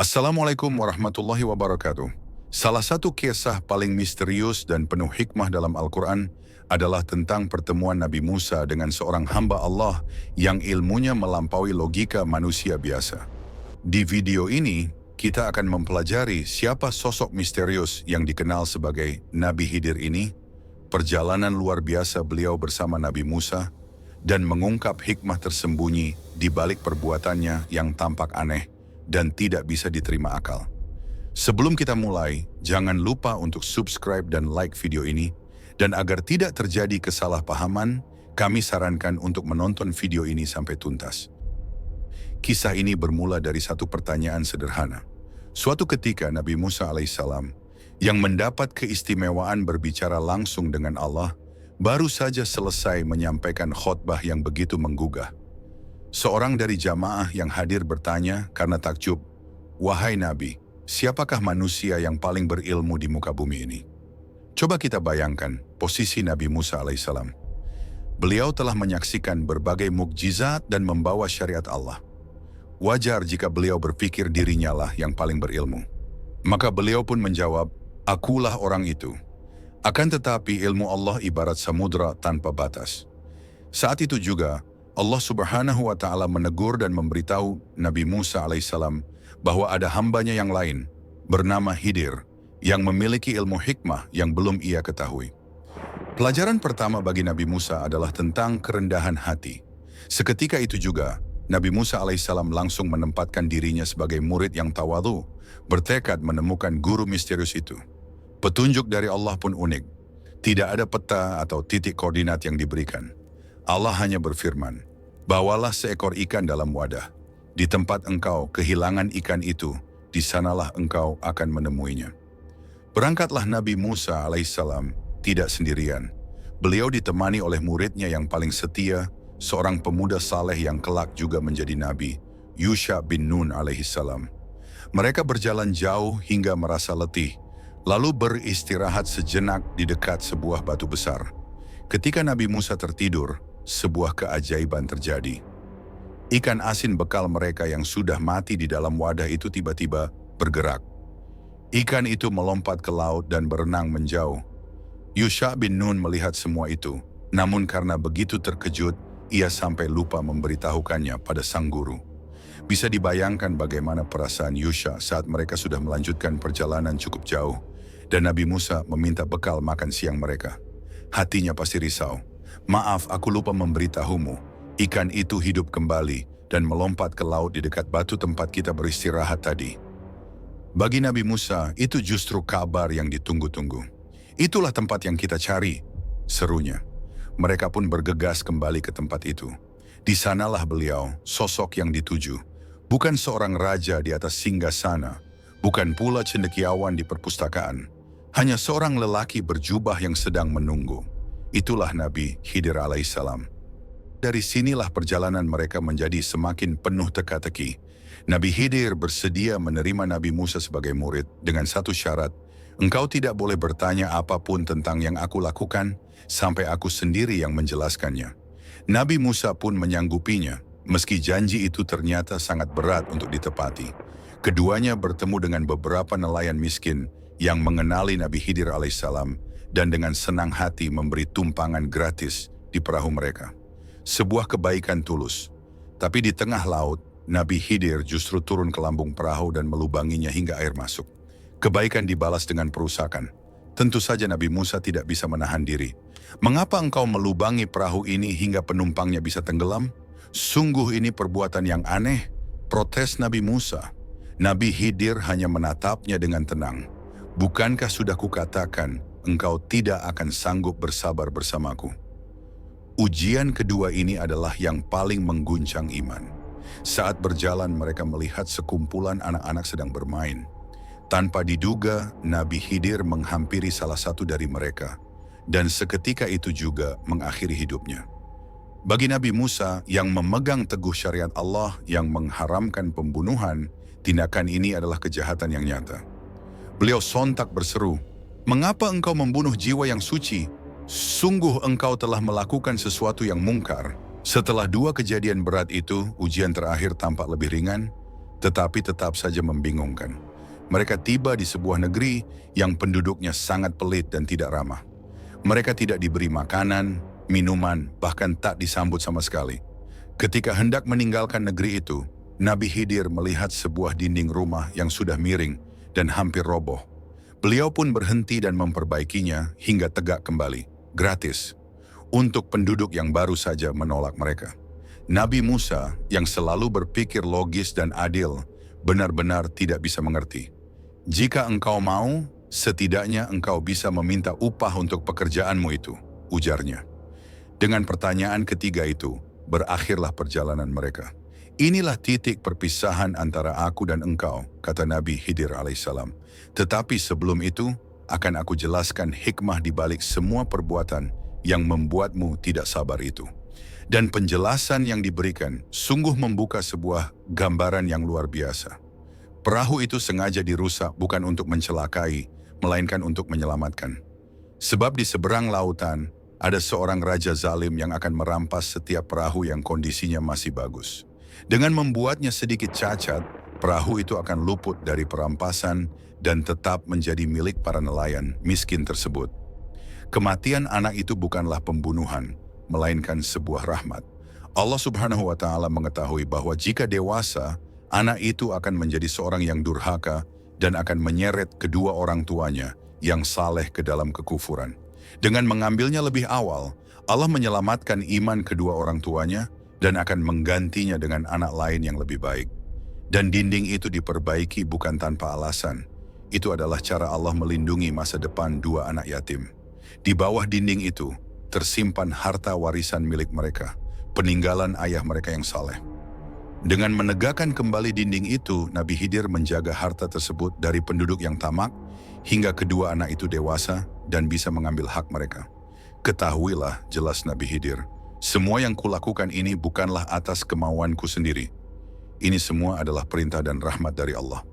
Assalamualaikum warahmatullahi wabarakatuh. Salah satu kisah paling misterius dan penuh hikmah dalam Al-Quran adalah tentang pertemuan Nabi Musa dengan seorang hamba Allah yang ilmunya melampaui logika manusia biasa. Di video ini, kita akan mempelajari siapa sosok misterius yang dikenal sebagai Nabi Khidir ini, perjalanan luar biasa beliau bersama Nabi Musa, dan mengungkap hikmah tersembunyi di balik perbuatannya yang tampak aneh dan tidak bisa diterima akal. Sebelum kita mulai, jangan lupa untuk subscribe dan like video ini, dan agar tidak terjadi kesalahpahaman, kami sarankan untuk menonton video ini sampai tuntas. Kisah ini bermula dari satu pertanyaan sederhana. Suatu ketika Nabi Musa alaihissalam, yang mendapat keistimewaan berbicara langsung dengan Allah, baru saja selesai menyampaikan khotbah yang begitu menggugah. Seorang dari jamaah yang hadir bertanya karena takjub, "Wahai Nabi, siapakah manusia yang paling berilmu di muka bumi ini?" Coba kita bayangkan posisi Nabi Musa alaihissalam. Beliau telah menyaksikan berbagai mukjizat dan membawa syariat Allah. Wajar jika beliau berpikir dirinya lah yang paling berilmu. Maka beliau pun menjawab, "Akulah orang itu." Akan tetapi ilmu Allah ibarat samudra tanpa batas. Saat itu juga, Allah Subhanahu wa Ta'ala menegur dan memberitahu Nabi Musa alaihissalam bahwa ada hambanya yang lain, bernama Khidir, yang memiliki ilmu hikmah yang belum ia ketahui. Pelajaran pertama bagi Nabi Musa adalah tentang kerendahan hati. Seketika itu juga, Nabi Musa alaihissalam langsung menempatkan dirinya sebagai murid yang tawadhu, bertekad menemukan guru misterius itu. Petunjuk dari Allah pun unik. Tidak ada peta atau titik koordinat yang diberikan. Allah hanya berfirman, "Bawalah seekor ikan dalam wadah. Di tempat engkau kehilangan ikan itu, di sanalah engkau akan menemuinya." Berangkatlah Nabi Musa alaihissalam tidak sendirian. Beliau ditemani oleh muridnya yang paling setia, seorang pemuda saleh yang kelak juga menjadi nabi, Yusha bin Nun alaihissalam. Mereka berjalan jauh hingga merasa letih, lalu beristirahat sejenak di dekat sebuah batu besar. Ketika Nabi Musa tertidur, sebuah keajaiban terjadi. Ikan asin bekal mereka yang sudah mati di dalam wadah itu tiba-tiba bergerak. Ikan itu melompat ke laut dan berenang menjauh. Yusha bin Nun melihat semua itu, namun karena begitu terkejut, ia sampai lupa memberitahukannya pada sang guru. Bisa dibayangkan bagaimana perasaan Yusha saat mereka sudah melanjutkan perjalanan cukup jauh, dan Nabi Musa meminta bekal makan siang mereka. Hatinya pasti risau. "Maaf, aku lupa memberitahumu. Ikan itu hidup kembali dan melompat ke laut di dekat batu tempat kita beristirahat tadi." Bagi Nabi Musa, itu justru kabar yang ditunggu-tunggu. "Itulah tempat yang kita cari," serunya. Mereka pun bergegas kembali ke tempat itu. Di sanalah beliau, sosok yang dituju. Bukan seorang raja di atas singgasana, bukan pula cendekiawan di perpustakaan. Hanya seorang lelaki berjubah yang sedang menunggu. Itulah Nabi Khidir alaihissalam. Dari sinilah perjalanan mereka menjadi semakin penuh teka-teki. Nabi Khidir bersedia menerima Nabi Musa sebagai murid dengan satu syarat, "Engkau tidak boleh bertanya apapun tentang yang aku lakukan, sampai aku sendiri yang menjelaskannya." Nabi Musa pun menyanggupinya, meski janji itu ternyata sangat berat untuk ditepati. Keduanya bertemu dengan beberapa nelayan miskin yang mengenali Nabi Khidir alaihissalam, dan dengan senang hati memberi tumpangan gratis di perahu mereka. Sebuah kebaikan tulus. Tapi di tengah laut, Nabi Khidir justru turun ke lambung perahu dan melubanginya hingga air masuk. Kebaikan dibalas dengan perusakan. Tentu saja Nabi Musa tidak bisa menahan diri. "Mengapa engkau melubangi perahu ini hingga penumpangnya bisa tenggelam? Sungguh ini perbuatan yang aneh," protes Nabi Musa. Nabi Khidir hanya menatapnya dengan tenang. "Bukankah sudah kukatakan, engkau tidak akan sanggup bersabar bersamaku?" Ujian kedua ini adalah yang paling mengguncang iman. Saat berjalan mereka melihat sekumpulan anak-anak sedang bermain. Tanpa diduga, Nabi Khidir menghampiri salah satu dari mereka, dan seketika itu juga mengakhiri hidupnya. Bagi Nabi Musa yang memegang teguh syariat Allah yang mengharamkan pembunuhan, tindakan ini adalah kejahatan yang nyata. Beliau sontak berseru, "Mengapa engkau membunuh jiwa yang suci? Sungguh engkau telah melakukan sesuatu yang mungkar." Setelah dua kejadian berat itu, ujian terakhir tampak lebih ringan. tetapi tetap saja membingungkan. Mereka tiba di sebuah negeri yang penduduknya sangat pelit dan tidak ramah. Mereka tidak diberi makanan, minuman, bahkan tak disambut sama sekali. Ketika hendak meninggalkan negeri itu, Nabi Khidir melihat sebuah dinding rumah yang sudah miring dan hampir roboh. Beliau pun berhenti dan memperbaikinya hingga tegak kembali, gratis, untuk penduduk yang baru saja menolak mereka. Nabi Musa yang selalu berpikir logis dan adil, benar-benar tidak bisa mengerti. Jika engkau mau, setidaknya engkau bisa meminta upah untuk pekerjaanmu itu, ujarnya. Dengan pertanyaan ketiga itu, berakhirlah perjalanan mereka. Inilah titik perpisahan antara aku dan engkau, kata Nabi Khidir alaihissalam. Tetapi sebelum itu, akan aku jelaskan hikmah di balik semua perbuatan yang membuatmu tidak sabar itu. Dan penjelasan yang diberikan sungguh membuka sebuah gambaran yang luar biasa. Perahu itu sengaja dirusak bukan untuk mencelakai, melainkan untuk menyelamatkan. Sebab di seberang lautan, ada seorang raja zalim yang akan merampas setiap perahu yang kondisinya masih bagus. Dengan membuatnya sedikit cacat, perahu itu akan luput dari perampasan dan tetap menjadi milik para nelayan miskin tersebut. Kematian anak itu bukanlah pembunuhan, melainkan sebuah rahmat. Allah Subhanahu wa Ta'ala mengetahui bahwa jika dewasa, anak itu akan menjadi seorang yang durhaka dan akan menyeret kedua orang tuanya yang saleh ke dalam kekufuran. Dengan mengambilnya lebih awal, Allah menyelamatkan iman kedua orang tuanya dan akan menggantinya dengan anak lain yang lebih baik. Dan dinding itu diperbaiki bukan tanpa alasan. Itu adalah cara Allah melindungi masa depan dua anak yatim. Di bawah dinding itu tersimpan harta warisan milik mereka, peninggalan ayah mereka yang saleh. Dengan menegakkan kembali dinding itu, Nabi Khidir menjaga harta tersebut dari penduduk yang tamak hingga kedua anak itu dewasa dan bisa mengambil hak mereka. Ketahuilah, jelas Nabi Khidir, semua yang kulakukan ini bukanlah atas kemauanku sendiri. Ini semua adalah perintah dan rahmat dari Allah.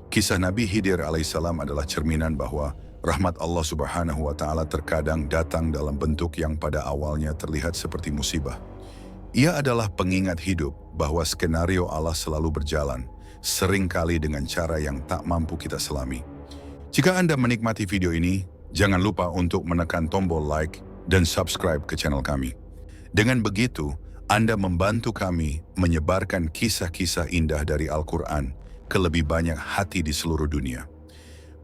Kisah Nabi Khidir alaihissalam adalah cerminan bahwa rahmat Allah Subhanahu wa Ta'ala terkadang datang dalam bentuk yang pada awalnya terlihat seperti musibah. Ia adalah pengingat hidup bahwa skenario Allah selalu berjalan, seringkali dengan cara yang tak mampu kita selami. Jika Anda menikmati video ini, jangan lupa untuk menekan tombol like dan subscribe ke channel kami. Dengan begitu, Anda membantu kami menyebarkan kisah-kisah indah dari Al-Quran ke lebih banyak hati di seluruh dunia.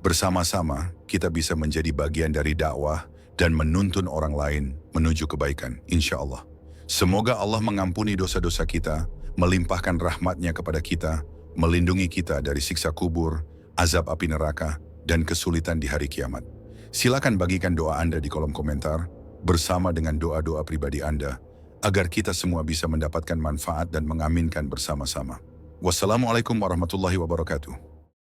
Bersama-sama, kita bisa menjadi bagian dari dakwah dan menuntun orang lain menuju kebaikan, insya Allah. Semoga Allah mengampuni dosa-dosa kita, melimpahkan rahmat-Nya kepada kita, melindungi kita dari siksa kubur, azab api neraka, dan kesulitan di hari kiamat. Silakan bagikan doa Anda di kolom komentar, bersama dengan doa-doa pribadi Anda, agar kita semua bisa mendapatkan manfaat dan mengaminkan bersama-sama. Wassalamualaikum warahmatullahi wabarakatuh.